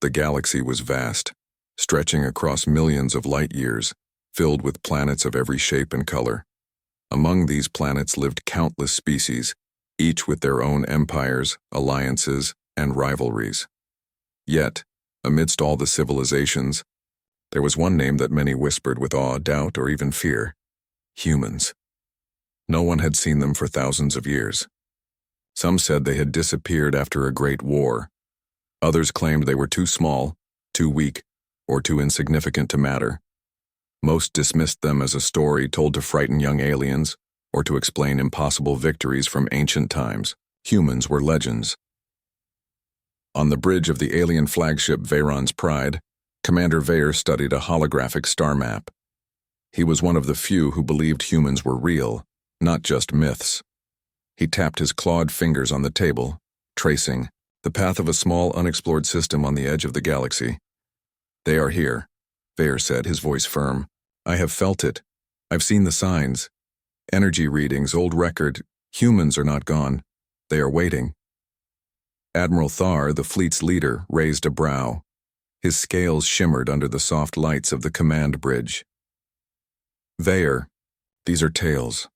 The galaxy was vast, stretching across millions of light years, filled with planets of every shape and color. Among these planets lived countless species, each with their own empires, alliances, and rivalries. Yet, amidst all the civilizations, there was one name that many whispered with awe, doubt, or even fear: humans. No one had seen them for thousands of years. Some said they had disappeared after a great war. Others claimed they were too small, too weak, or too insignificant to matter. Most dismissed them as a story told to frighten young aliens or to explain impossible victories from ancient times. Humans were legends. On the bridge of the alien flagship Veyron's Pride, Commander Veyer studied a holographic star map. He was one of the few who believed humans were real, not just myths. He tapped his clawed fingers on the table, tracing the path of a small unexplored system on the edge of the galaxy. "They are here," Veyer said, his voice firm. "I have felt it. I've seen the signs. Energy readings, old record. Humans are not gone. They are waiting." Admiral Thar, the fleet's leader, raised a brow. His scales shimmered under the soft lights of the command bridge. "Veyer, these are tales.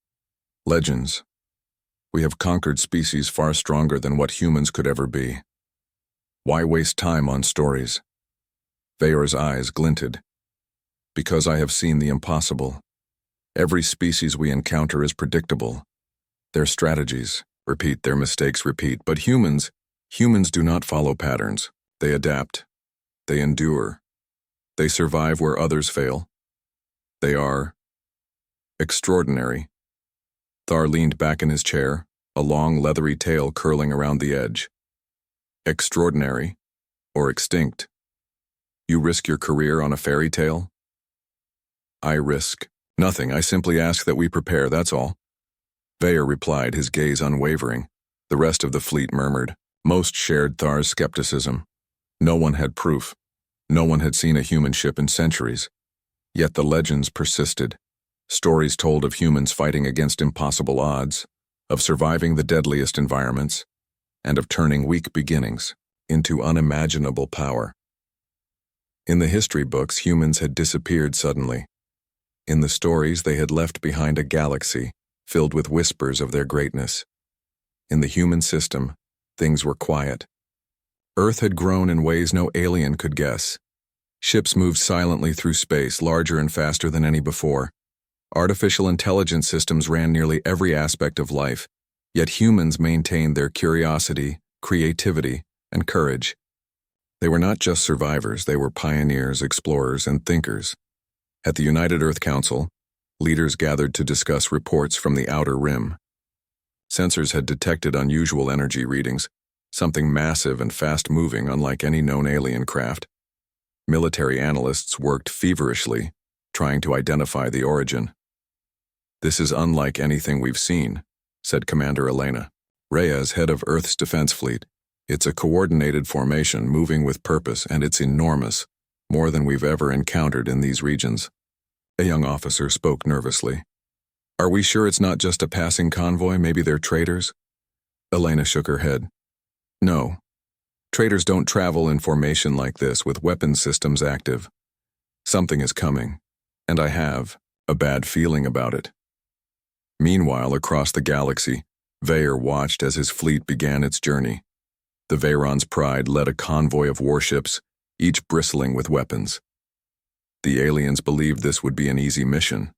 Legends. We have conquered species far stronger than what humans could ever be. Why waste time on stories?" Veyer's eyes glinted. "Because I have seen the impossible. Every species we encounter is predictable. Their strategies repeat, their mistakes repeat, but humans do not follow patterns. They adapt. They endure. They survive where others fail. They are extraordinary." Thar leaned back in his chair, a long leathery tail curling around the edge. "Extraordinary, or extinct. You risk your career on a fairy tale?" "I risk nothing. I simply ask that we prepare, that's all." Veyer replied, his gaze unwavering. The rest of the fleet murmured. Most shared Thar's skepticism. No one had proof. No one had seen a human ship in centuries. Yet the legends persisted. Stories told of humans fighting against impossible odds, of surviving the deadliest environments, and of turning weak beginnings into unimaginable power. In the history books, humans had disappeared suddenly. In the stories, they had left behind a galaxy filled with whispers of their greatness. In the human system, things were quiet. Earth had grown in ways no alien could guess. Ships moved silently through space, larger and faster than any before. Artificial intelligence systems ran nearly every aspect of life, yet humans maintained their curiosity, creativity, and courage. They were not just survivors, they were pioneers, explorers, and thinkers. At the United Earth Council, leaders gathered to discuss reports from the outer rim. Sensors had detected unusual energy readings, something massive and fast-moving unlike any known alien craft. Military analysts worked feverishly, trying to identify the origin. "This is unlike anything we've seen," said Commander Elena. "Reyes, head of Earth's defense fleet. It's a coordinated formation, moving with purpose, and it's enormous, more than we've ever encountered in these regions." A young officer spoke nervously. "Are we sure it's not just a passing convoy? Maybe they're traitors?" Elena shook her head. "No. Traitors don't travel in formation like this with weapon systems active. Something is coming, and I have a bad feeling about it." Meanwhile, across the galaxy, Veyer watched as his fleet began its journey. The Veyron's Pride led a convoy of warships, each bristling with weapons. The aliens believed this would be an easy mission,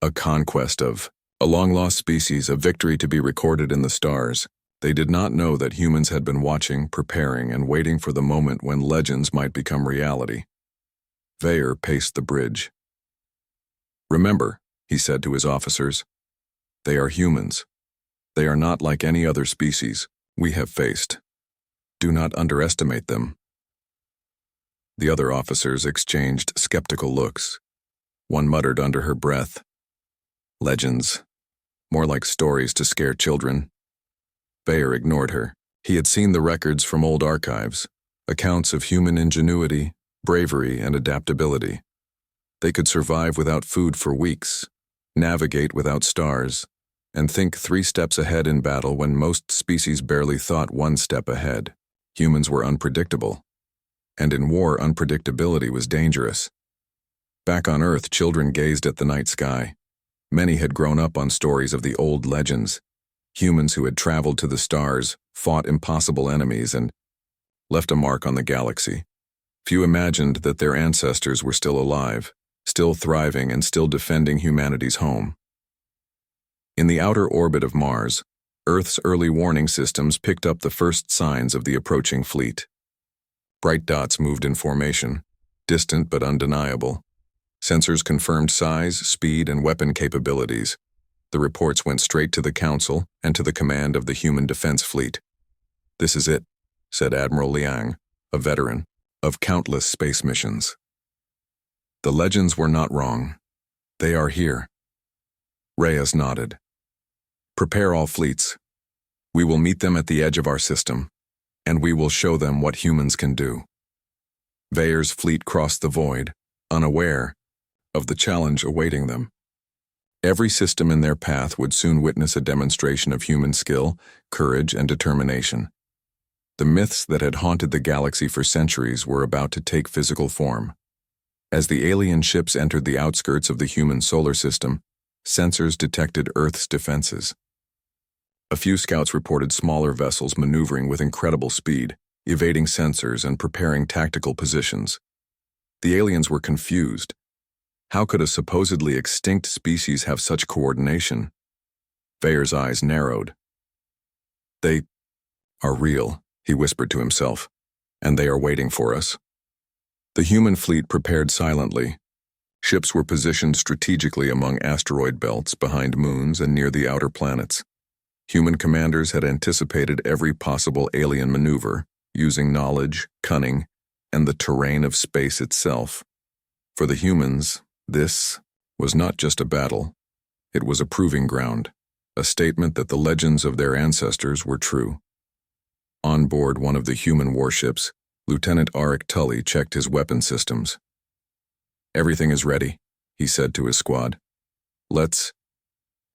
a conquest of a long-lost species, a victory to be recorded in the stars. They did not know that humans had been watching, preparing, and waiting for the moment when legends might become reality. Veyer paced the bridge. "Remember," he said to his officers, "they are humans. They are not like any other species we have faced. Do not underestimate them." The other officers exchanged skeptical looks. One muttered under her breath, "Legends. More like stories to scare children." Veyer ignored her. He had seen the records from old archives, accounts of human ingenuity, bravery, and adaptability. They could survive without food for weeks, navigate without stars, and think 3 steps ahead in battle when most species barely thought 1 step ahead. Humans were unpredictable. And in war, unpredictability was dangerous. Back on Earth, children gazed at the night sky. Many had grown up on stories of the old legends, humans who had traveled to the stars, fought impossible enemies, and left a mark on the galaxy. Few imagined that their ancestors were still alive, still thriving, and still defending humanity's home. In the outer orbit of Mars, Earth's early warning systems picked up the first signs of the approaching fleet. Bright dots moved in formation, distant but undeniable. Sensors confirmed size, speed, and weapon capabilities. The reports went straight to the Council and to the command of the Human Defense Fleet. "This is it," said Admiral Liang, a veteran of countless space missions. "The legends were not wrong. They are here." Reyes nodded. "Prepare all fleets. We will meet them at the edge of our system, and we will show them what humans can do." Veyer's fleet crossed the void, unaware of the challenge awaiting them. Every system in their path would soon witness a demonstration of human skill, courage, and determination. The myths that had haunted the galaxy for centuries were about to take physical form. As the alien ships entered the outskirts of the human solar system, sensors detected Earth's defenses. A few scouts reported smaller vessels maneuvering with incredible speed, evading sensors and preparing tactical positions. The aliens were confused. How could a supposedly extinct species have such coordination? Veyer's eyes narrowed. "They are real," he whispered to himself, "and they are waiting for us." The human fleet prepared silently. Ships were positioned strategically among asteroid belts, behind moons, and near the outer planets. Human commanders had anticipated every possible alien maneuver, using knowledge, cunning, and the terrain of space itself. For the humans, this was not just a battle. It was a proving ground, a statement that the legends of their ancestors were true. On board one of the human warships, Lieutenant Arik Tully checked his weapon systems. "Everything is ready," he said to his squad. "Let's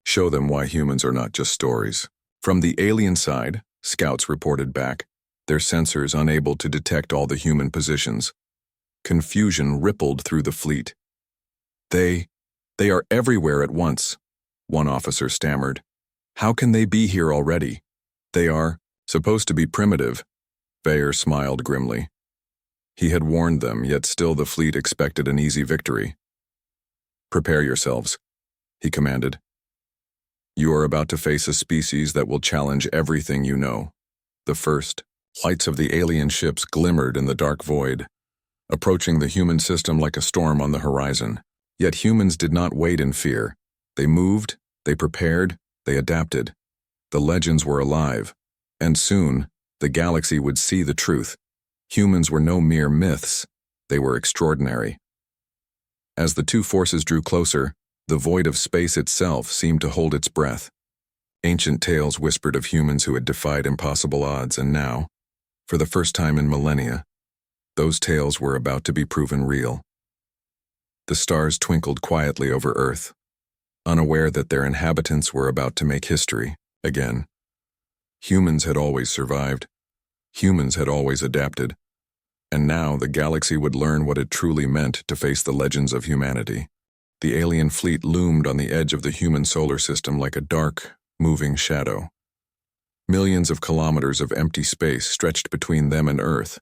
show them why humans are not just stories." From the alien side, scouts reported back, their sensors unable to detect all the human positions. Confusion rippled through the fleet. They are everywhere at once," one officer stammered. "How can they be here already? They are supposed to be primitive." Veyer smiled grimly. He had warned them, yet still the fleet expected an easy victory. "Prepare yourselves," he commanded. "You are about to face a species that will challenge everything you know." The first lights of the alien ships glimmered in the dark void, approaching the human system like a storm on the horizon. Yet humans did not wait in fear. They moved, they prepared, they adapted. The legends were alive, and soon the galaxy would see the truth. Humans were no mere myths, they were extraordinary. As the two forces drew closer, the void of space itself seemed to hold its breath. Ancient tales whispered of humans who had defied impossible odds, and now, for the first time in millennia, those tales were about to be proven real. The stars twinkled quietly over Earth, unaware that their inhabitants were about to make history again. Humans had always survived. Humans had always adapted. And now the galaxy would learn what it truly meant to face the legends of humanity. The alien fleet loomed on the edge of the human solar system like a dark, moving shadow. Millions of kilometers of empty space stretched between them and Earth.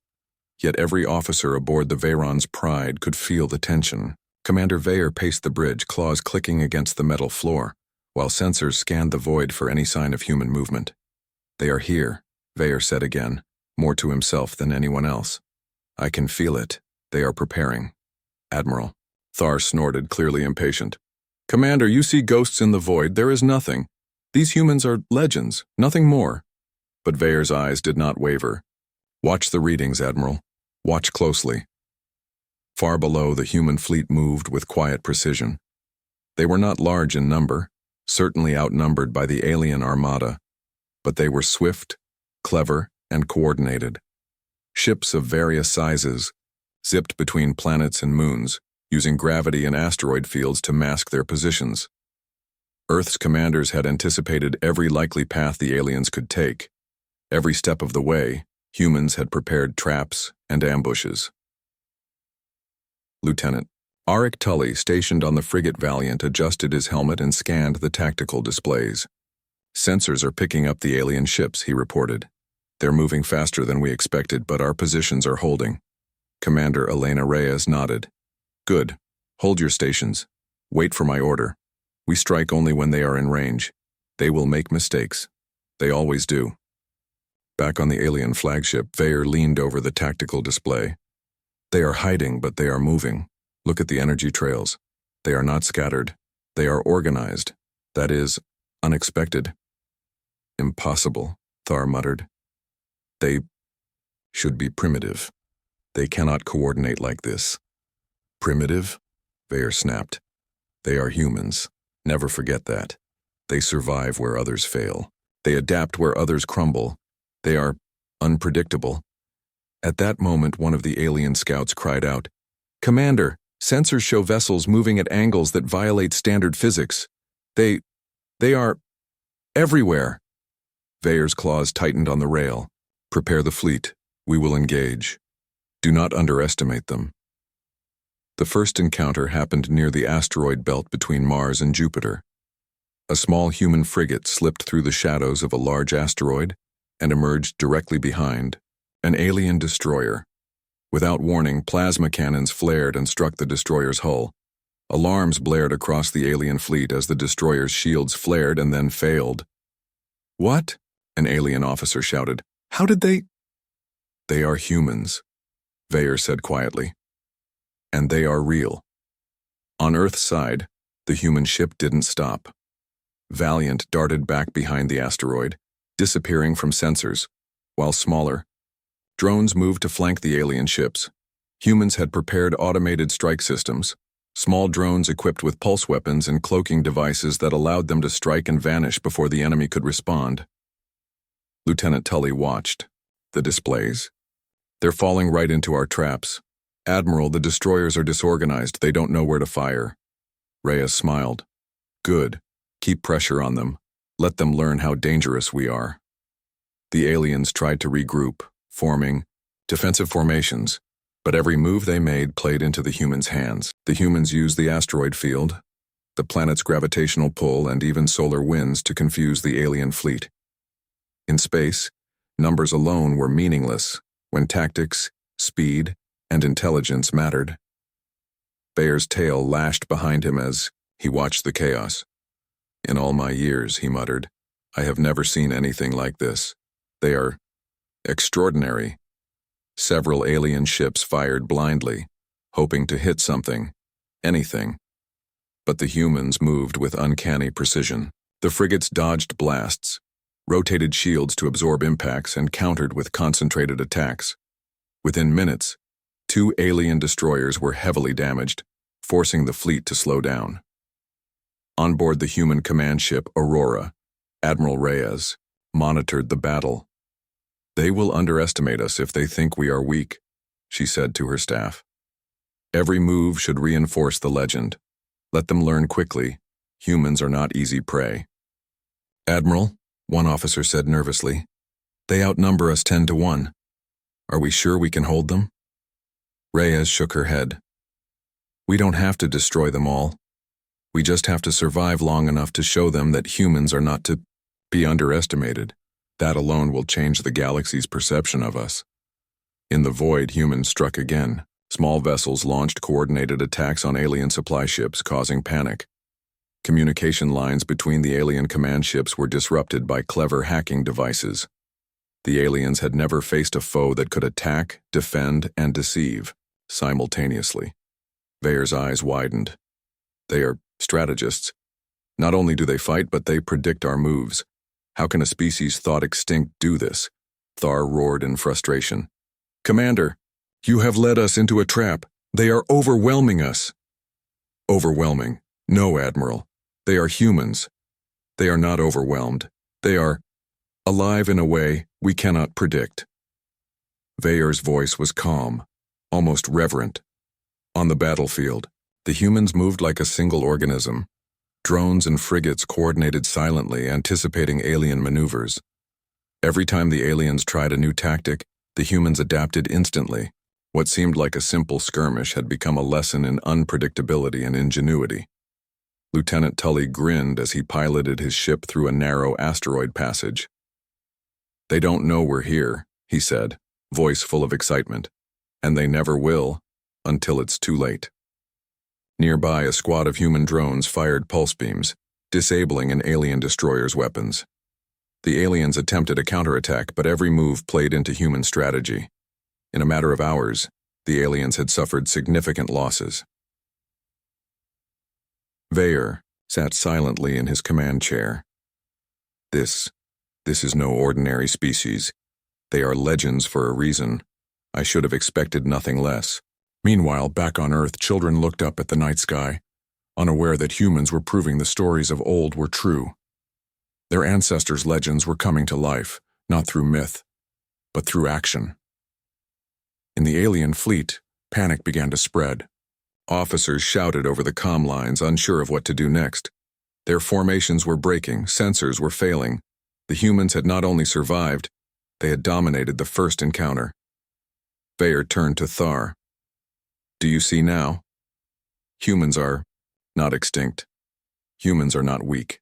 Yet every officer aboard the Veyron's Pride could feel the tension. Commander Veyer paced the bridge, claws clicking against the metal floor, while sensors scanned the void for any sign of human movement. "They are here," Veyer said again, more to himself than anyone else. "I can feel it. They are preparing." "Admiral." Thar snorted, clearly impatient. "Commander, you see ghosts in the void. There is nothing. These humans are legends, nothing more." But Veyer's eyes did not waver. "Watch the readings, Admiral. Watch closely." Far below, the human fleet moved with quiet precision. They were not large in number, certainly outnumbered by the alien armada, but they were swift, clever, and coordinated. Ships of various sizes zipped between planets and moons, using gravity and asteroid fields to mask their positions. Earth's commanders had anticipated every likely path the aliens could take. Every step of the way, humans had prepared traps, and ambushes. Lieutenant Arik Tully, stationed on the frigate Valiant, adjusted his helmet and scanned the tactical displays. "Sensors are picking up the alien ships," he reported. "They're moving faster than we expected, but our positions are holding." Commander Elena Reyes nodded. "Good. Hold your stations. Wait for my order. We strike only when they are in range. They will make mistakes. They always do." Back on the alien flagship, Veyer leaned over the tactical display. "They are hiding, but they are moving. Look at the energy trails. They are not scattered. They are organized. That is, unexpected." "Impossible," Thar muttered. "They should be primitive. They cannot coordinate like this." "Primitive?" Veyer snapped. "They are humans. Never forget that. They survive where others fail. They adapt where others crumble. They are unpredictable." At that moment, one of the alien scouts cried out, "Commander, sensors show vessels moving at angles that violate standard physics. They are everywhere." Veyer's claws tightened on the rail. "Prepare the fleet. We will engage. Do not underestimate them." The first encounter happened near the asteroid belt between Mars and Jupiter. A small human frigate slipped through the shadows of a large asteroid and emerged directly behind, an alien destroyer. Without warning, plasma cannons flared and struck the destroyer's hull. Alarms blared across the alien fleet as the destroyer's shields flared and then failed. "What?" an alien officer shouted. "How did they—" "They are humans," Veyer said quietly. "And they are real." On Earth's side, the human ship didn't stop. Valiant darted back behind the asteroid, disappearing from sensors, while smaller drones moved to flank the alien ships. Humans had prepared automated strike systems, small drones equipped with pulse weapons and cloaking devices that allowed them to strike and vanish before the enemy could respond. Lieutenant Tully watched. "The displays? They're falling right into our traps. Admiral, the destroyers are disorganized. They don't know where to fire." Reyes smiled. "Good. Keep pressure on them. Let them learn how dangerous we are." The aliens tried to regroup, forming defensive formations, but every move they made played into the humans' hands. The humans used the asteroid field, the planet's gravitational pull, and even solar winds to confuse the alien fleet. In space, numbers alone were meaningless when tactics, speed, and intelligence mattered. Veyer's tail lashed behind him as he watched the chaos. "In all my years," he muttered, "I have never seen anything like this. They are extraordinary." Several alien ships fired blindly, hoping to hit something, anything. But the humans moved with uncanny precision. The frigates dodged blasts, rotated shields to absorb impacts, and countered with concentrated attacks. Within minutes, 2 alien destroyers were heavily damaged, forcing the fleet to slow down. On board the human command ship Aurora, Admiral Reyes monitored the battle. "They will underestimate us if they think we are weak," she said to her staff. "Every move should reinforce the legend. Let them learn quickly. Humans are not easy prey." "Admiral," one officer said nervously, "they outnumber us 10-1. Are we sure we can hold them?" Reyes shook her head. "We don't have to destroy them all. We just have to survive long enough to show them that humans are not to be underestimated. That alone will change the galaxy's perception of us." In the void, humans struck again. Small vessels launched coordinated attacks on alien supply ships, causing panic. Communication lines between the alien command ships were disrupted by clever hacking devices. The aliens had never faced a foe that could attack, defend, and deceive simultaneously. Veyer's eyes widened. "They are strategists. Not only do they fight, but they predict our moves. How can a species thought extinct do this?" Thar roared in frustration. "Commander, you have led us into a trap. They are overwhelming us." "Overwhelming? No, Admiral. They are humans. They are not overwhelmed. They are alive in a way we cannot predict." Veyer's voice was calm, almost reverent. On the battlefield, the humans moved like a single organism. Drones and frigates coordinated silently, anticipating alien maneuvers. Every time the aliens tried a new tactic, The humans adapted instantly. What seemed like a simple skirmish had become a lesson in unpredictability and ingenuity. Lieutenant Tully grinned as he piloted his ship through a narrow asteroid passage. "They don't know we're here," he said, voice full of excitement. "And they never will, until it's too late." Nearby, a squad of human drones fired pulse beams, disabling an alien destroyer's weapons. The aliens attempted a counterattack, but every move played into human strategy. In a matter of hours, the aliens had suffered significant losses. Veyer sat silently in his command chair. This is no ordinary species. They are legends for a reason. I should have expected nothing less. Meanwhile, back on Earth, children looked up at the night sky, unaware that humans were proving the stories of old were true. Their ancestors' legends were coming to life, not through myth, but through action. In the alien fleet, panic began to spread. Officers shouted over the comm lines, unsure of what to do next. Their formations were breaking, sensors were failing. The humans had not only survived, they had dominated the first encounter. Veyer turned to Thar. "Do you see now? Humans are not extinct. Humans are not weak.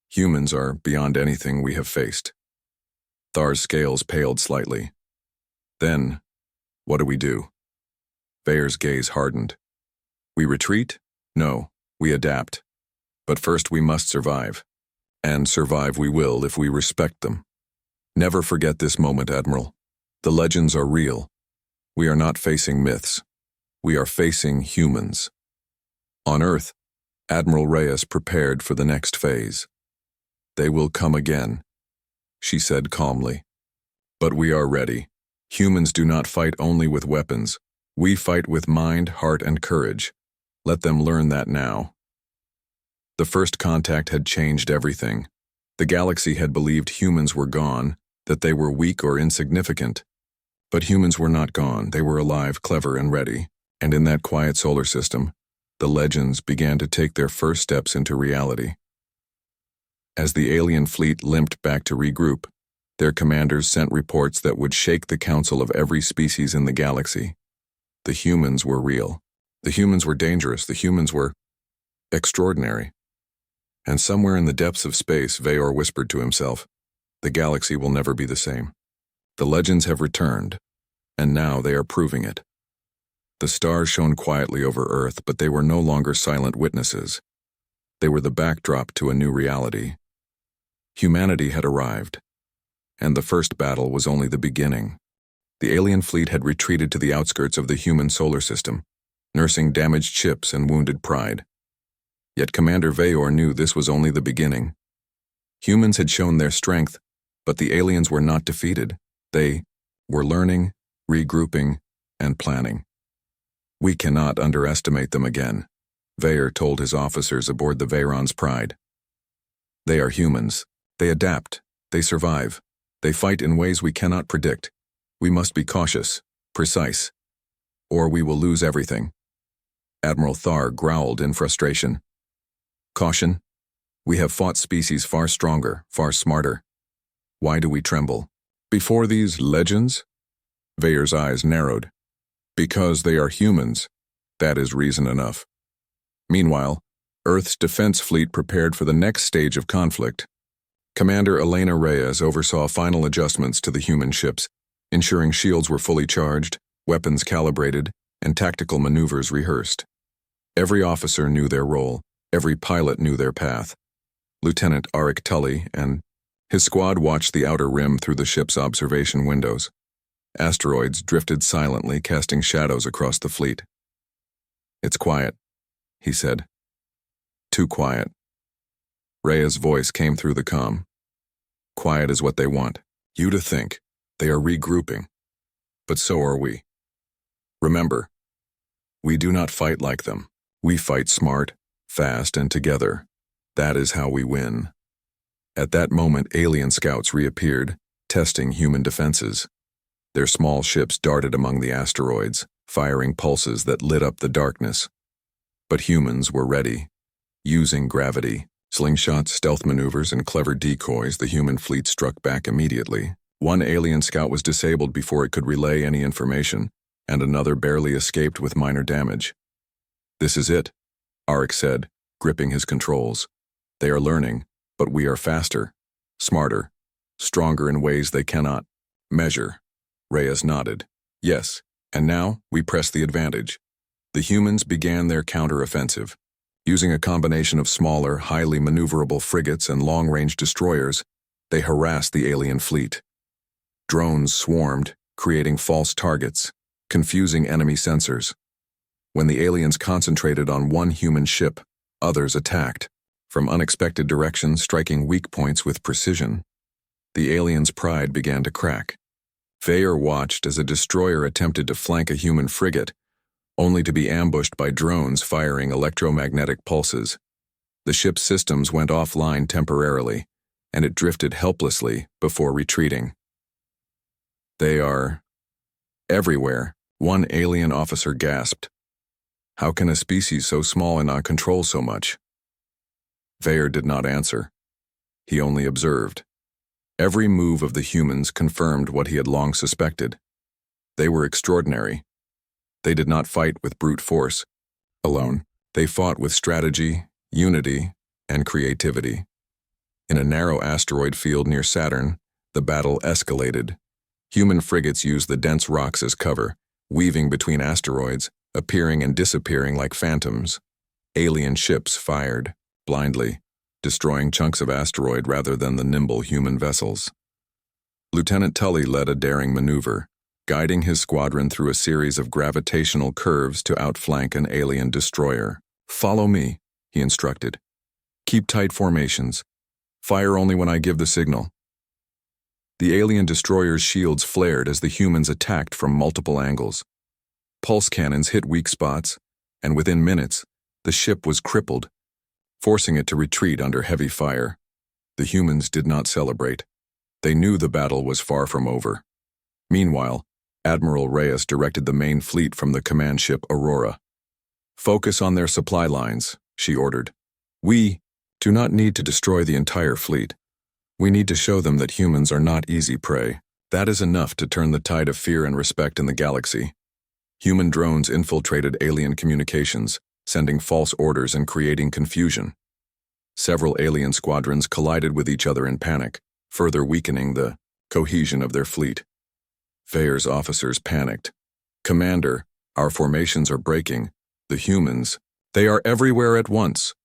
Humans are beyond anything we have faced." Thar's scales paled slightly. "Then, what do we do?" Veyer's gaze hardened. "We retreat? No, we adapt. But first we must survive. And survive we will if we respect them. Never forget this moment, Admiral. The legends are real. We are not facing myths. We are facing humans." On Earth, Admiral Reyes prepared for the next phase. "They will come again," she said calmly. "But we are ready. Humans do not fight only with weapons. We fight with mind, heart, and courage. Let them learn that now." The first contact had changed everything. The galaxy had believed humans were gone, that they were weak or insignificant. But humans were not gone. They were alive, clever, and ready. And in that quiet solar system, the legends began to take their first steps into reality. As the alien fleet limped back to regroup, their commanders sent reports that would shake the council of every species in the galaxy. The humans were real. The humans were dangerous. The humans were extraordinary. And somewhere in the depths of space, Veyor whispered to himself, "The galaxy will never be the same. The legends have returned, and now they are proving it." The stars shone quietly over Earth, but they were no longer silent witnesses. They were the backdrop to a new reality. Humanity had arrived, and the first battle was only the beginning. The alien fleet had retreated to the outskirts of the human solar system, nursing damaged ships and wounded pride. Yet Commander Veyor knew this was only the beginning. Humans had shown their strength, but the aliens were not defeated. They were learning, regrouping, and planning. "We cannot underestimate them again," Veyor told his officers aboard the Veyron's Pride. "They are humans. They adapt. They survive. They fight in ways we cannot predict. We must be cautious, precise, or we will lose everything." Admiral Thar growled in frustration. "Caution? We have fought species far stronger, far smarter. Why do we tremble before these legends?" Veyor's eyes narrowed. "Because they are humans. That is reason enough." Meanwhile, Earth's defense fleet prepared for the next stage of conflict. Commander Elena Reyes oversaw final adjustments to the human ships, ensuring shields were fully charged, weapons calibrated, and tactical maneuvers rehearsed. Every officer knew their role. Every pilot knew their path. Lieutenant Arik Tully and his squad watched the outer rim through the ship's observation windows. Asteroids drifted silently, casting shadows across the fleet. "It's quiet," he said. "Too quiet." Rhea's voice came through the comm. "Quiet is what they want you to think. They are regrouping. But so are we. Remember, we do not fight like them. We fight smart, fast, and together. That is how we win." At that moment, alien scouts reappeared, testing human defenses. Their small ships darted among the asteroids, firing pulses that lit up the darkness. But humans were ready. Using gravity, slingshots, stealth maneuvers, and clever decoys, the human fleet struck back immediately. One alien scout was disabled before it could relay any information, and another barely escaped with minor damage. "This is it," Arik said, gripping his controls. "They are learning, but we are faster, smarter, stronger in ways they cannot measure." Reyes nodded. "Yes, and now we press the advantage." The humans began their counter-offensive. Using a combination of smaller, highly maneuverable frigates and long-range destroyers, they harassed the alien fleet. Drones swarmed, creating false targets, confusing enemy sensors. When the aliens concentrated on one human ship, others attacked, from unexpected directions striking weak points with precision. The aliens' pride began to crack. Veyer watched as a destroyer attempted to flank a human frigate, only to be ambushed by drones firing electromagnetic pulses. The ship's systems went offline temporarily, and it drifted helplessly before retreating. "They are everywhere," one alien officer gasped. "How can a species so small and not control so much?" Veyer did not answer. He only observed. Every move of the humans confirmed what he had long suspected. They were extraordinary. They did not fight with brute force alone. They fought with strategy, unity, and creativity. In a narrow asteroid field near Saturn, the battle escalated. Human frigates used the dense rocks as cover, weaving between asteroids, appearing and disappearing like phantoms. Alien ships fired, blindly, destroying chunks of asteroid rather than the nimble human vessels. Lieutenant Tully led a daring maneuver, guiding his squadron through a series of gravitational curves to outflank an alien destroyer. "Follow me," he instructed. "Keep tight formations. Fire only when I give the signal." The alien destroyer's shields flared as the humans attacked from multiple angles. Pulse cannons hit weak spots, and within minutes, the ship was crippled, forcing it to retreat under heavy fire. The humans did not celebrate. They knew the battle was far from over. Meanwhile, Admiral Reyes directed the main fleet from the command ship Aurora. "Focus on their supply lines," she ordered. "We do not need to destroy the entire fleet. We need to show them that humans are not easy prey. That is enough to turn the tide of fear and respect in the galaxy." Human drones infiltrated alien communications, sending false orders and creating confusion. Several alien squadrons collided with each other in panic, further weakening the cohesion of their fleet. Veyer's officers panicked. "Commander, our formations are breaking. The humans, they are everywhere at once."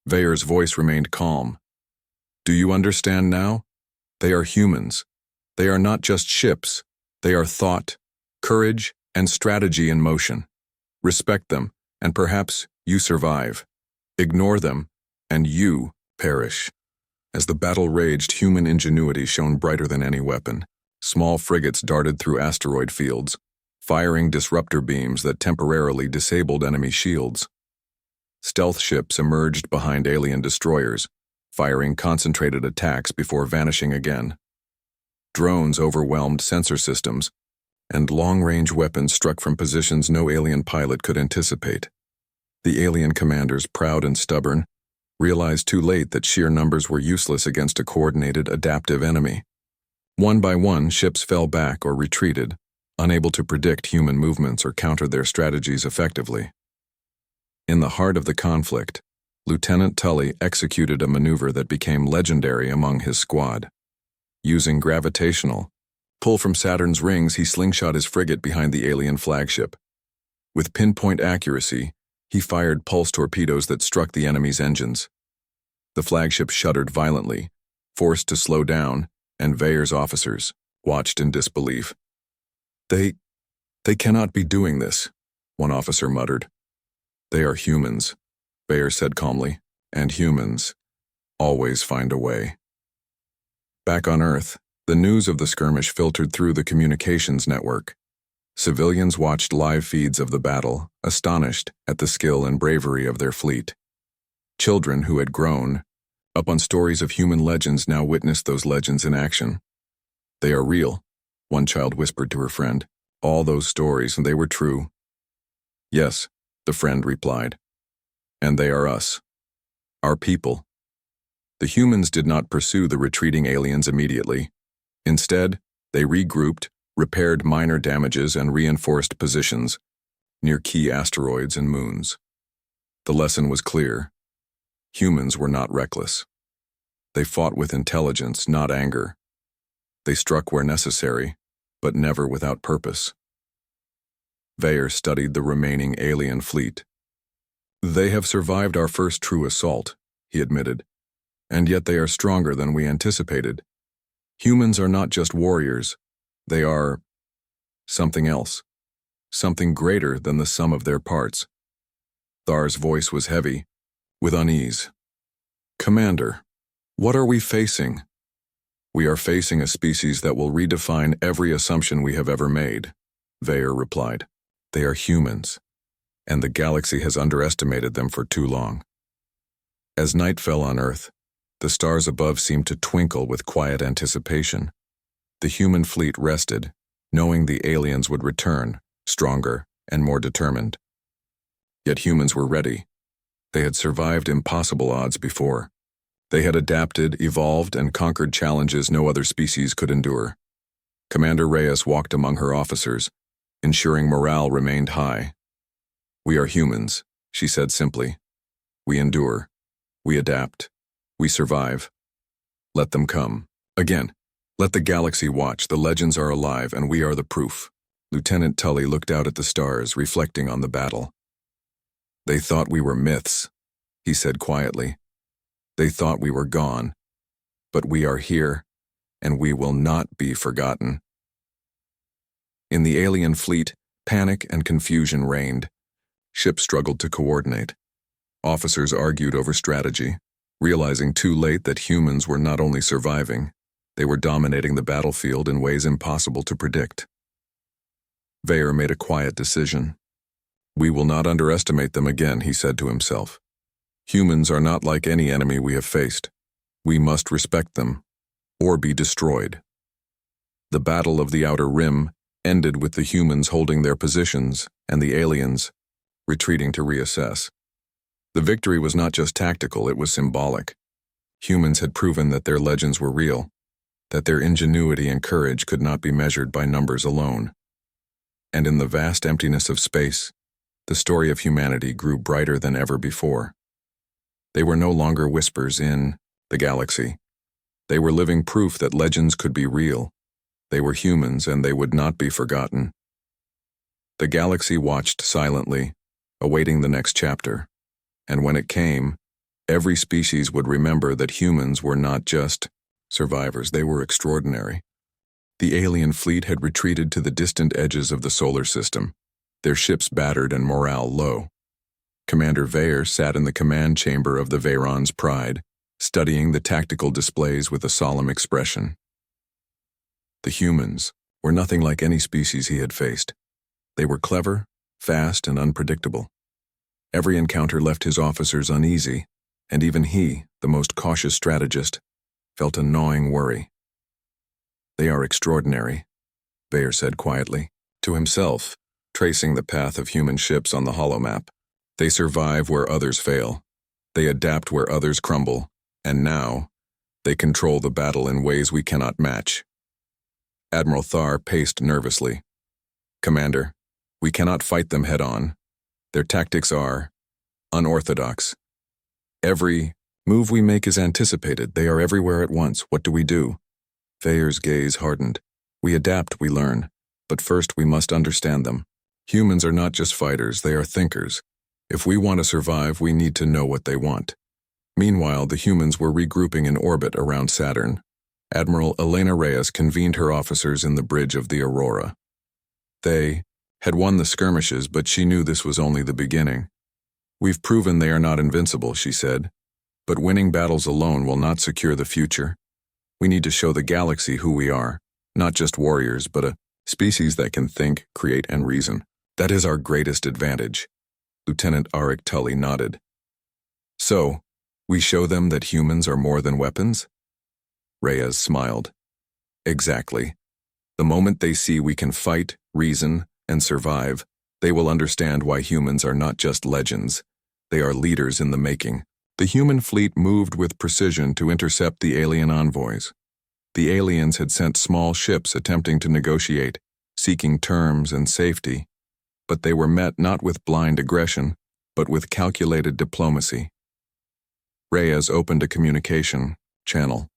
Veyer's voice remained calm. "Do you understand now? They are humans. They are not just ships. They are thought, courage, and strategy in motion. Respect them, and perhaps you survive. Ignore them, and you perish." As the battle raged, human ingenuity shone brighter than any weapon. Small frigates darted through asteroid fields, firing disruptor beams that temporarily disabled enemy shields. Stealth ships emerged behind alien destroyers, firing concentrated attacks before vanishing again. Drones overwhelmed sensor systems, and long-range weapons struck from positions no alien pilot could anticipate. The alien commanders, proud and stubborn, realized too late that sheer numbers were useless against a coordinated, adaptive enemy. One by one, ships fell back or retreated, unable to predict human movements or counter their strategies effectively. In the heart of the conflict, Lieutenant Tully executed a maneuver that became legendary among his squad. Using gravitational pull from Saturn's rings, he slingshot his frigate behind the alien flagship. With pinpoint accuracy, he fired pulse torpedoes that struck the enemy's engines. The flagship shuddered violently, forced to slow down, and Veyer's officers watched in disbelief. They cannot be doing this," one officer muttered. "They are humans," Veyer said calmly, "and humans always find a way." Back on Earth, the news of the skirmish filtered through the communications network. Civilians watched live feeds of the battle, astonished at the skill and bravery of their fleet. Children who had grown up on stories of human legends now witnessed those legends in action. "They are real," one child whispered to her friend. "All those stories, and they were true." "Yes," the friend replied. "And they are us. Our people." The humans did not pursue the retreating aliens immediately. Instead, They regrouped, repaired minor damages, and reinforced positions near key asteroids and moons. The lesson was clear. Humans were not reckless. They fought with intelligence, not anger. They struck where necessary, but never without purpose. Veyer studied the remaining alien fleet. "They have survived our first true assault," he admitted, "and yet they are stronger than we anticipated. Humans are not just warriors. They are something else, something greater than the sum of their parts." Thar's voice was heavy, with unease. "Commander, what are we facing?" "We are facing a species that will redefine every assumption we have ever made," Veyer replied. "They are humans, and the galaxy has underestimated them for too long." As night fell on Earth, the stars above seemed to twinkle with quiet anticipation. The human fleet rested, knowing the aliens would return, stronger and more determined. Yet humans were ready. They had survived impossible odds before. They had adapted, evolved, and conquered challenges no other species could endure. Commander Reyes walked among her officers, ensuring morale remained high. "We are humans," she said simply. "We endure. We adapt. We survive. Let them come. Again, let the galaxy watch. The legends are alive, and we are the proof." Lieutenant Tully looked out at the stars, reflecting on the battle. "They thought we were myths," he said quietly. "They thought we were gone. But we are here, and we will not be forgotten." In the alien fleet, panic and confusion reigned. Ships struggled to coordinate. Officers argued over strategy, realizing too late that humans were not only surviving, they were dominating the battlefield in ways impossible to predict. Veyer made a quiet decision. "We will not underestimate them again," he said to himself. "Humans are not like any enemy we have faced. We must respect them, or be destroyed." The Battle of the Outer Rim ended with the humans holding their positions and the aliens retreating to reassess. The victory was not just tactical, it was symbolic. Humans had proven that their legends were real, that their ingenuity and courage could not be measured by numbers alone. And in the vast emptiness of space, the story of humanity grew brighter than ever before. They were no longer whispers in the galaxy. They were living proof that legends could be real. They were humans, and they would not be forgotten. The galaxy watched silently, awaiting the next chapter. And when it came, every species would remember that humans were not just survivors, they were extraordinary. The alien fleet had retreated to the distant edges of the solar system, their ships battered and morale low. Commander Veyer sat in the command chamber of the Veyron's Pride, studying the tactical displays with a solemn expression. The humans were nothing like any species he had faced. They were clever, fast, and unpredictable. Every encounter left his officers uneasy, and even he, the most cautious strategist, felt a gnawing worry. "They are extraordinary," Veyer said quietly, to himself, tracing the path of human ships on the holomap. "They survive where others fail. They adapt where others crumble, and now, they control the battle in ways we cannot match." Admiral Thar paced nervously. "Commander, we cannot fight them head-on. Their tactics are unorthodox. Every move we make is anticipated. They are everywhere at once. What do we do?" Veyer's gaze hardened. "We adapt, we learn. But first we must understand them. Humans are not just fighters, they are thinkers. If we want to survive, we need to know what they want." Meanwhile, the humans were regrouping in orbit around Saturn. Admiral Elena Reyes convened her officers in the bridge of the Aurora. They had won the skirmishes, but she knew this was only the beginning. "We've proven they are not invincible," she said, "but winning battles alone will not secure the future. We need to show the galaxy who we are, not just warriors, but a species that can think, create, and reason. That is our greatest advantage." Lieutenant Arik Tully nodded. "So, we show them that humans are more than weapons?" Reyes smiled. "Exactly. The moment they see we can fight, reason, and survive, they will understand why humans are not just legends. They are leaders in the making." The human fleet moved with precision to intercept the alien envoys. The aliens had sent small ships attempting to negotiate, seeking terms and safety, but they were met not with blind aggression, but with calculated diplomacy. Reyes opened a communication channel.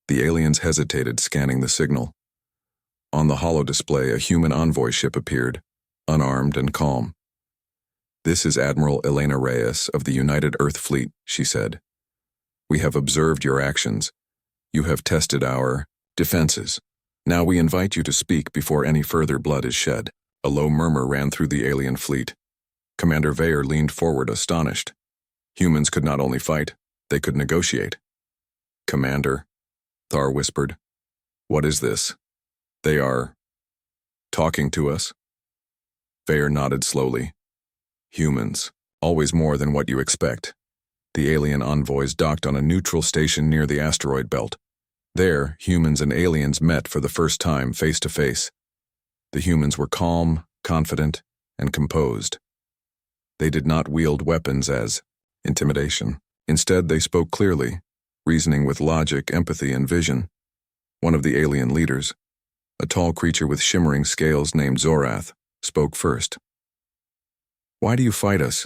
The aliens hesitated, scanning the signal. On the holodisplay, a human envoy ship appeared, unarmed and calm. "This is Admiral Elena Reyes of the United Earth Fleet," she said. "We have observed your actions. You have tested our defenses. Now we invite you to speak before any further blood is shed." A low murmur ran through the alien fleet. Commander Veyer leaned forward, astonished. Humans could not only fight, they could negotiate. "Commander," Thar whispered, "what is this? They are talking to us?" Veyer nodded slowly. "Humans, always more than what you expect." The alien envoys docked on a neutral station near the asteroid belt. There, humans and aliens met for the first time, face to face. The humans were calm, confident, and composed. They did not wield weapons as intimidation. Instead, they spoke clearly, reasoning with logic, empathy, and vision. One of the alien leaders, a tall creature with shimmering scales named Zorath, spoke first. "Why do you fight us?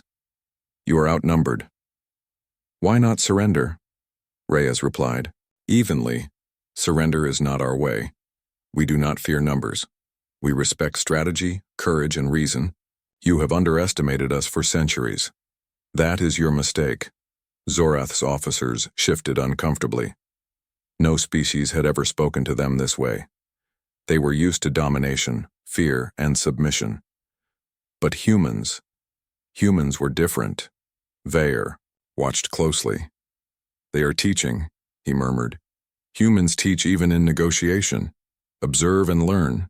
You are outnumbered." "Why not surrender?" Reyes replied. "Evenly. Surrender is not our way. We do not fear numbers. We respect strategy, courage, and reason. You have underestimated us for centuries. That is your mistake." Zorath's officers shifted uncomfortably. No species had ever spoken to them this way. They were used to domination, fear, and submission. But humans were different. Veyer watched closely. "They are teaching," he murmured. "Humans teach even in negotiation. Observe and learn."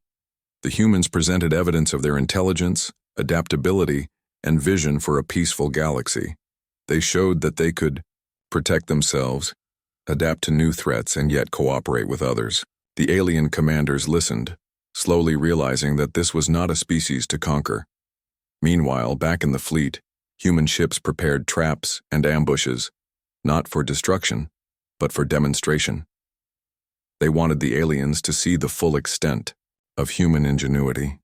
The humans presented evidence of their intelligence, adaptability, and vision for a peaceful galaxy. They showed that they could protect themselves, adapt to new threats, and yet cooperate with others. The alien commanders listened, slowly realizing that this was not a species to conquer. Meanwhile, back in the fleet, human ships prepared traps and ambushes, not for destruction, but for demonstration. They wanted the aliens to see the full extent of human ingenuity.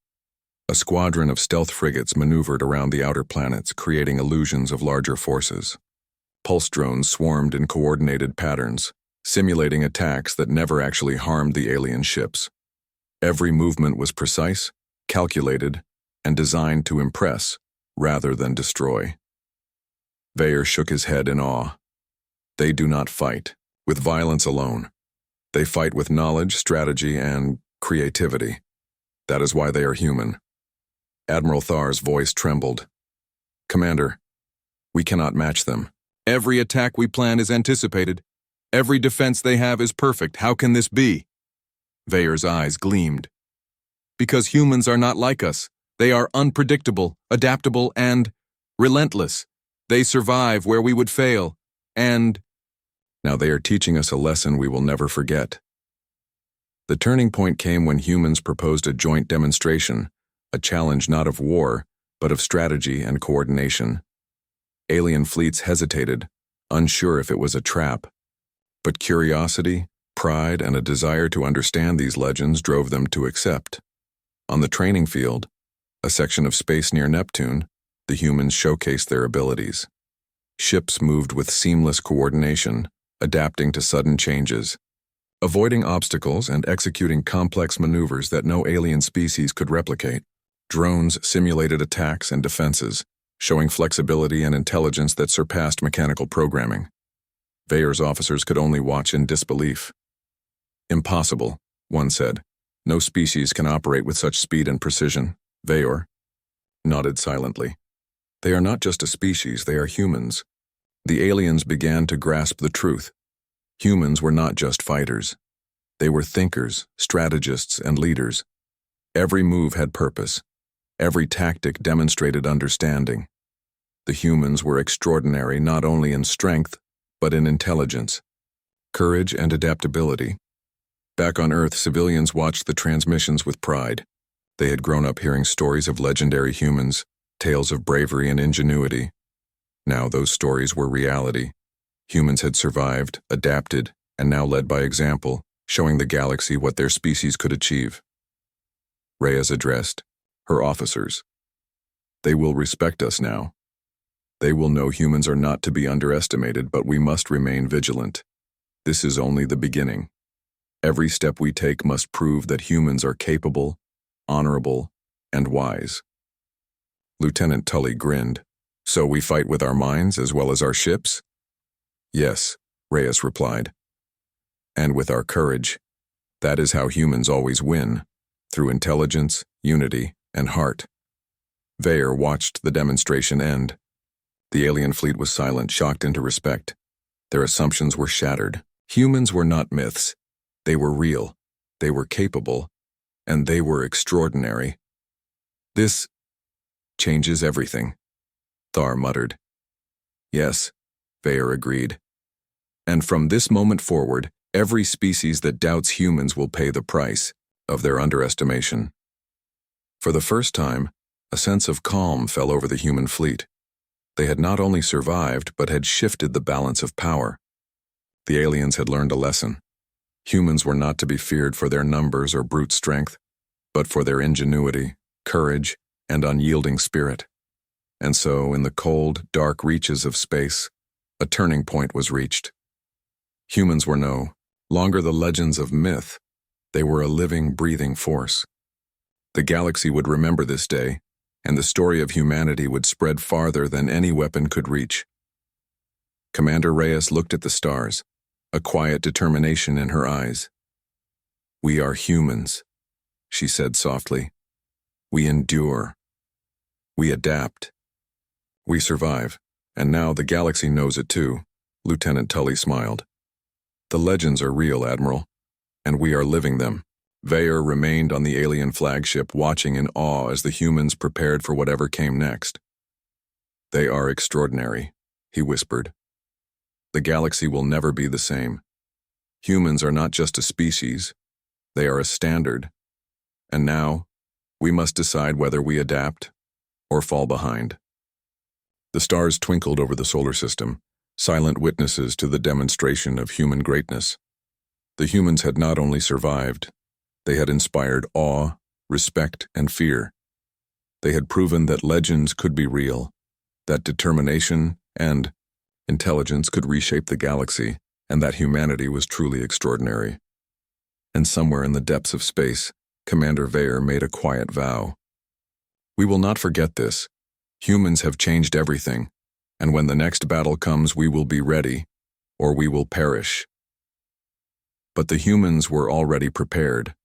A squadron of stealth frigates maneuvered around the outer planets, creating illusions of larger forces. Pulse drones swarmed in coordinated patterns, simulating attacks that never actually harmed the alien ships. Every movement was precise, calculated, and designed to impress rather than destroy. Veyer shook his head in awe. They do not fight with violence alone. They fight with knowledge, strategy, and creativity. That is why they are human. Admiral Thar's voice trembled. "Commander, we cannot match them. Every attack we plan is anticipated. Every defense they have is perfect. How can this be?" Veyer's eyes gleamed. "Because humans are not like us. They are unpredictable, adaptable, and relentless. They survive where we would fail, and now they are teaching us a lesson we will never forget." The turning point came when humans proposed a joint demonstration, a challenge not of war, but of strategy and coordination. Alien fleets hesitated, unsure if it was a trap. But curiosity, pride, and a desire to understand these legends drove them to accept. On the training field, a section of space near Neptune, the humans showcased their abilities. Ships moved with seamless coordination, adapting to sudden changes, avoiding obstacles and executing complex maneuvers that no alien species could replicate. Drones simulated attacks and defenses, showing flexibility and intelligence that surpassed mechanical programming. Veyer's officers could only watch in disbelief. "Impossible," one said. "No species can operate with such speed and precision." Veyer nodded silently. "They are not just a species, they are humans." The aliens began to grasp the truth. Humans were not just fighters. They were thinkers, strategists, and leaders. Every move had purpose. Every tactic demonstrated understanding. The humans were extraordinary not only in strength, but in intelligence, courage, and adaptability. Back on Earth, civilians watched the transmissions with pride. They had grown up hearing stories of legendary humans, tales of bravery and ingenuity. Now those stories were reality. Humans had survived, adapted, and now led by example, showing the galaxy what their species could achieve. Reyes addressed her officers. They will respect us now. They will know humans are not to be underestimated, but we must remain vigilant. This is only the beginning. Every step we take must prove that humans are capable, honorable, and wise. Lieutenant Tully grinned. So we fight with our minds as well as our ships? Yes, Reyes replied. And with our courage. That is how humans always win, through intelligence, unity, and heart. Veyer watched the demonstration end. The alien fleet was silent, shocked into respect. Their assumptions were shattered. Humans were not myths. They were real. They were capable. And they were extraordinary. This changes everything, Thar muttered. Yes, Veyer agreed. And from this moment forward, every species that doubts humans will pay the price of their underestimation. For the first time, a sense of calm fell over the human fleet. They had not only survived, but had shifted the balance of power. The aliens had learned a lesson. Humans were not to be feared for their numbers or brute strength, but for their ingenuity, courage, and unyielding spirit. And so, in the cold, dark reaches of space, a turning point was reached. Humans were no longer the legends of myth. They were a living, breathing force. The galaxy would remember this day, and the story of humanity would spread farther than any weapon could reach. Commander Reyes looked at the stars, a quiet determination in her eyes. We are humans, she said softly. We endure. We adapt. We survive, and now the galaxy knows it too, Lieutenant Tully smiled. The legends are real, Admiral, and we are living them. Veyer remained on the alien flagship, watching in awe as the humans prepared for whatever came next. They are extraordinary, he whispered. The galaxy will never be the same. Humans are not just a species, they are a standard. And now, we must decide whether we adapt or fall behind. The stars twinkled over the solar system, silent witnesses to the demonstration of human greatness. The humans had not only survived, they had inspired awe, respect, and fear. They had proven that legends could be real, that determination and intelligence could reshape the galaxy, and that humanity was truly extraordinary. And somewhere in the depths of space, Commander Veyer made a quiet vow. We will not forget this. Humans have changed everything, and when the next battle comes, we will be ready, or we will perish. But the humans were already prepared,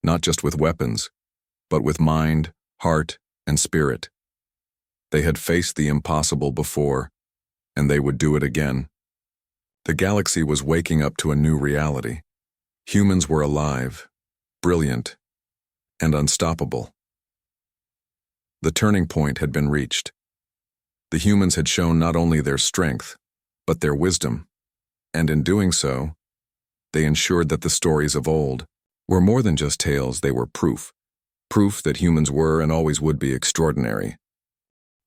not just with weapons, but with mind, heart, and spirit. They had faced the impossible before, and they would do it again. The galaxy was waking up to a new reality. Humans were alive, brilliant, and unstoppable. The turning point had been reached. The humans had shown not only their strength, but their wisdom, and in doing so, they ensured that the stories of old were more than just tales. They were proof that humans were and always would be extraordinary.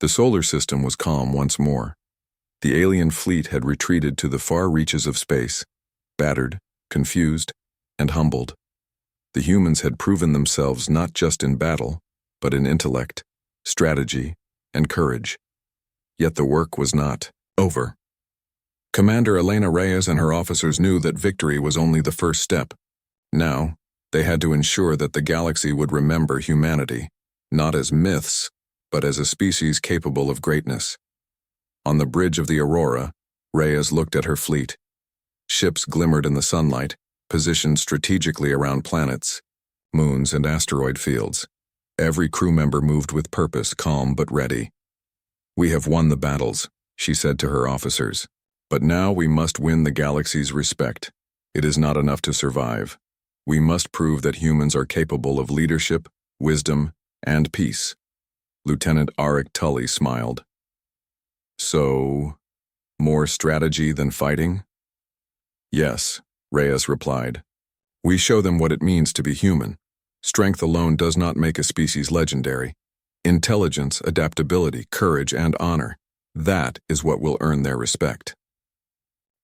The solar system was calm once more. The alien fleet had retreated to the far reaches of space, battered, confused, and humbled. The humans had proven themselves not just in battle, but in intellect, strategy, and courage. Yet the work was not over. Commander Elena Reyes and her officers knew that victory was only the first step. Now, they had to ensure that the galaxy would remember humanity, not as myths, but as a species capable of greatness. On the bridge of the Aurora, Reyes looked at her fleet. Ships glimmered in the sunlight, positioned strategically around planets, moons, and asteroid fields. Every crew member moved with purpose, calm but ready. We have won the battles, she said to her officers. But now we must win the galaxy's respect. It is not enough to survive. We must prove that humans are capable of leadership, wisdom, and peace. Lieutenant Arik Tully smiled. So, more strategy than fighting? Yes, Reyes replied. We show them what it means to be human. Strength alone does not make a species legendary. Intelligence, adaptability, courage, and honor. That is what will earn their respect.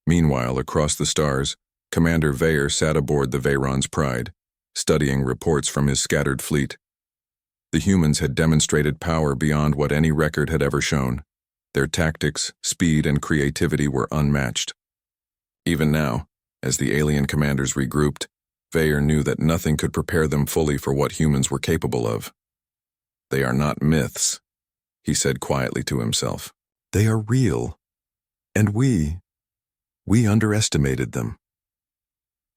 Meanwhile, across the stars, Commander Veyer sat aboard the Veyron's Pride, studying reports from his scattered fleet. The humans had demonstrated power beyond what any record had ever shown. Their tactics, speed, and creativity were unmatched. Even now, as the alien commanders regrouped, Veyer knew that nothing could prepare them fully for what humans were capable of. "They are not myths," he said quietly to himself. "They are real. And we underestimated them."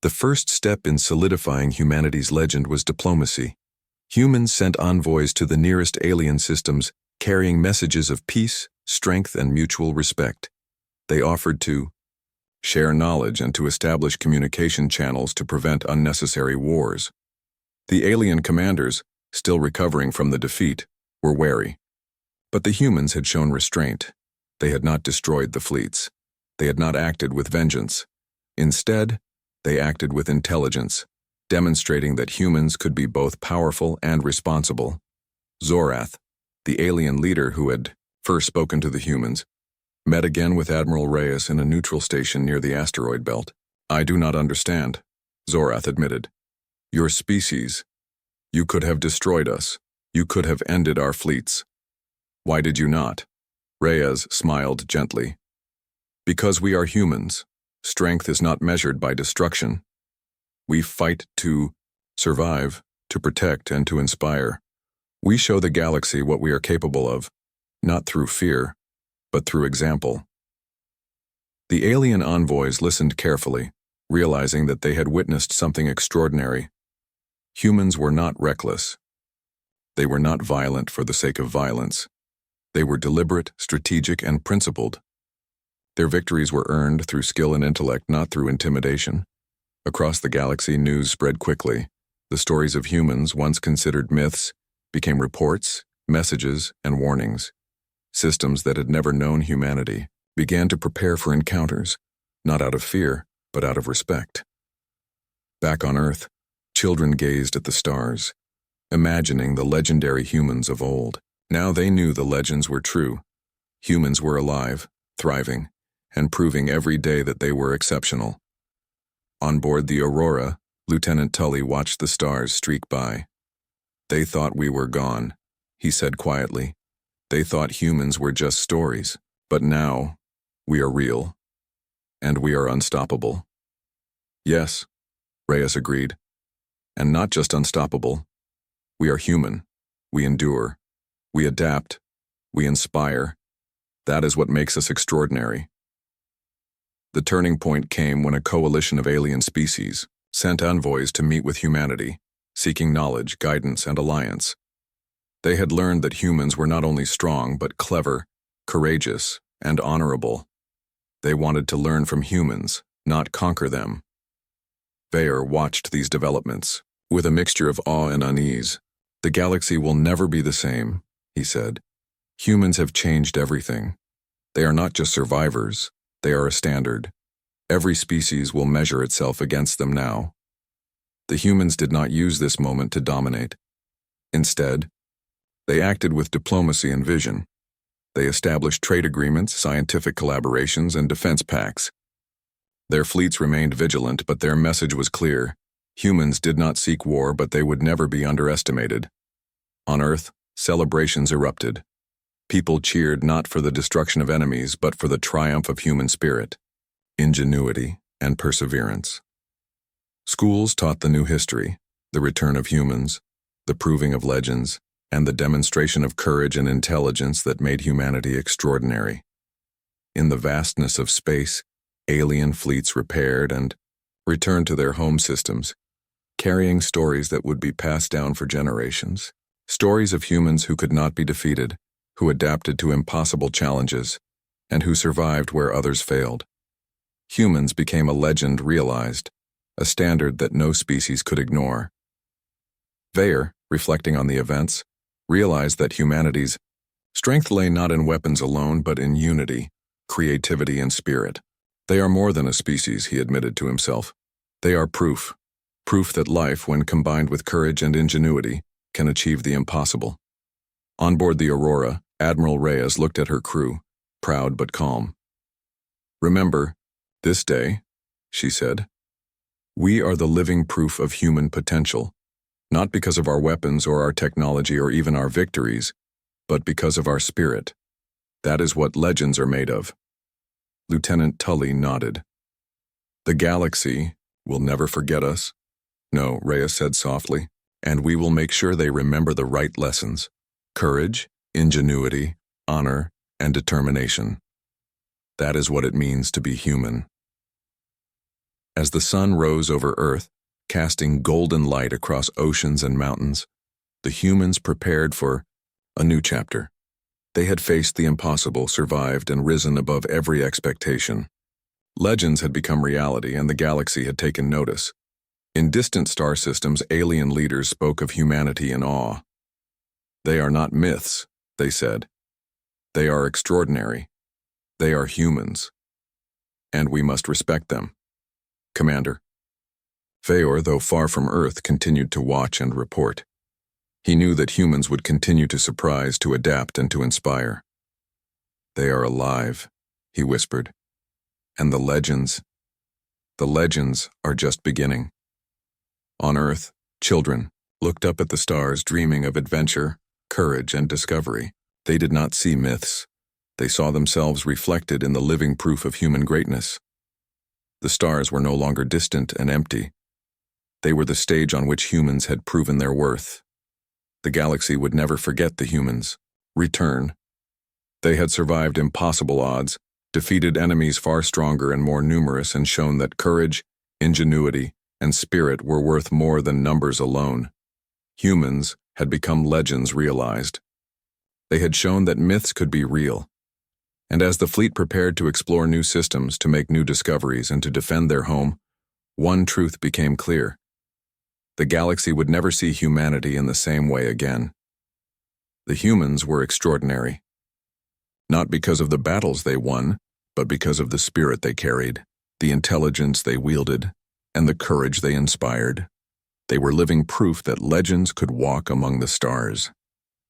The first step in solidifying humanity's legend was diplomacy. Humans sent envoys to the nearest alien systems, carrying messages of peace, strength, and mutual respect. They offered to share knowledge and to establish communication channels to prevent unnecessary wars. The alien commanders, still recovering from the defeat, were wary. But the humans had shown restraint. They had not destroyed the fleets. They had not acted with vengeance. Instead, they acted with intelligence, demonstrating that humans could be both powerful and responsible. Zorath, the alien leader who had first spoken to the humans, met again with Admiral Reyes in a neutral station near the asteroid belt. "I do not understand," Zorath admitted. "Your species. You could have destroyed us. You could have ended our fleets. Why did you not?" Reyes smiled gently. "Because we are humans. Strength is not measured by destruction. We fight to survive, to protect, and to inspire. We show the galaxy what we are capable of, not through fear, but through example." The alien envoys listened carefully, realizing that they had witnessed something extraordinary. Humans were not reckless. They were not violent for the sake of violence. They were deliberate, strategic, and principled. Their victories were earned through skill and intellect, not through intimidation. Across the galaxy, news spread quickly. The stories of humans, once considered myths, became reports, messages, and warnings. Systems that had never known humanity began to prepare for encounters, not out of fear, but out of respect. Back on Earth, children gazed at the stars, imagining the legendary humans of old. Now they knew the legends were true. Humans were alive, thriving, and proving every day that they were exceptional. On board the Aurora, Lieutenant Tully watched the stars streak by. "They thought we were gone," he said quietly. "They thought humans were just stories, but now we are real, and we are unstoppable." "Yes," Reyes agreed, "and not just unstoppable. We are human. We endure. We adapt. We inspire. That is what makes us extraordinary." The turning point came when a coalition of alien species sent envoys to meet with humanity, seeking knowledge, guidance, and alliance. They had learned that humans were not only strong, but clever, courageous, and honorable. They wanted to learn from humans, not conquer them. Veyer watched these developments with a mixture of awe and unease. "The galaxy will never be the same," he said. "Humans have changed everything. They are not just survivors, they are a standard. Every species will measure itself against them now." The humans did not use this moment to dominate. Instead, they acted with diplomacy and vision. They established trade agreements, scientific collaborations, and defense pacts. Their fleets remained vigilant, but their message was clear. Humans did not seek war, but they would never be underestimated. On Earth, celebrations erupted. People cheered not for the destruction of enemies, but for the triumph of human spirit, ingenuity, and perseverance. Schools taught the new history, the return of humans, the proving of legends, and the demonstration of courage and intelligence that made humanity extraordinary. In the vastness of space, alien fleets repaired and returned to their home systems, carrying stories that would be passed down for generations. Stories of humans who could not be defeated, who adapted to impossible challenges, and who survived where others failed. Humans became a legend realized, a standard that no species could ignore. Veyer, reflecting on the events, realized that humanity's strength lay not in weapons alone, but in unity, creativity, and spirit. "They are more than a species," he admitted to himself. "They are proof that life, when combined with courage and ingenuity, can achieve the impossible." On board the Aurora, Admiral Reyes looked at her crew, proud but calm. "Remember, this day," she said, We are the living proof of human potential, not because of our weapons or our technology or even our victories, but because of our spirit. That is what legends are made of. Lieutenant Tully nodded. The galaxy will never forget us. No, Rhea said softly, and we will make sure they remember the right lessons: courage, ingenuity, honor, and determination. That is what it means to be human. As the sun rose over Earth, casting golden light across oceans and mountains, the humans prepared for a new chapter. They had faced the impossible, survived, and risen above every expectation. Legends had become reality, and the galaxy had taken notice. In distant star systems, alien leaders spoke of humanity in awe. They are not myths, they said. They are extraordinary. They are humans. And we must respect them. Commander. Feor, though far from Earth, continued to watch and report. He knew that humans would continue to surprise, to adapt, and to inspire. They are alive, he whispered. And the legends are just beginning. On Earth, children looked up at the stars, dreaming of adventure, courage, and discovery. They did not see myths. They saw themselves reflected in the living proof of human greatness. The stars were no longer distant and empty. They were the stage on which humans had proven their worth. The galaxy would never forget the humans. Return. They had survived impossible odds, defeated enemies far stronger and more numerous, and shown that courage, ingenuity, and spirit were worth more than numbers alone. Humans had become legends realized. They had shown that myths could be real. And as the fleet prepared to explore new systems, to make new discoveries, and to defend their home, one truth became clear. The galaxy would never see humanity in the same way again. The humans were extraordinary. Not because of the battles they won, but because of the spirit they carried, the intelligence they wielded, and the courage they inspired. They were living proof that legends could walk among the stars.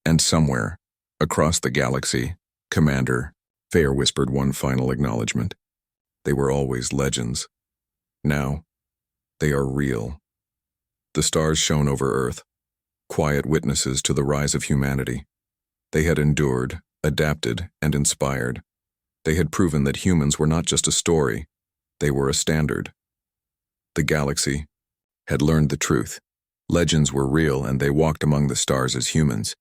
And somewhere, across the galaxy, Commander, Feor whispered one final acknowledgement. They were always legends. Now, they are real. The stars shone over Earth, quiet witnesses to the rise of humanity. They had endured, adapted, and inspired. They had proven that humans were not just a story, they were a standard. The galaxy had learned the truth. Legends were real, and they walked among the stars as humans.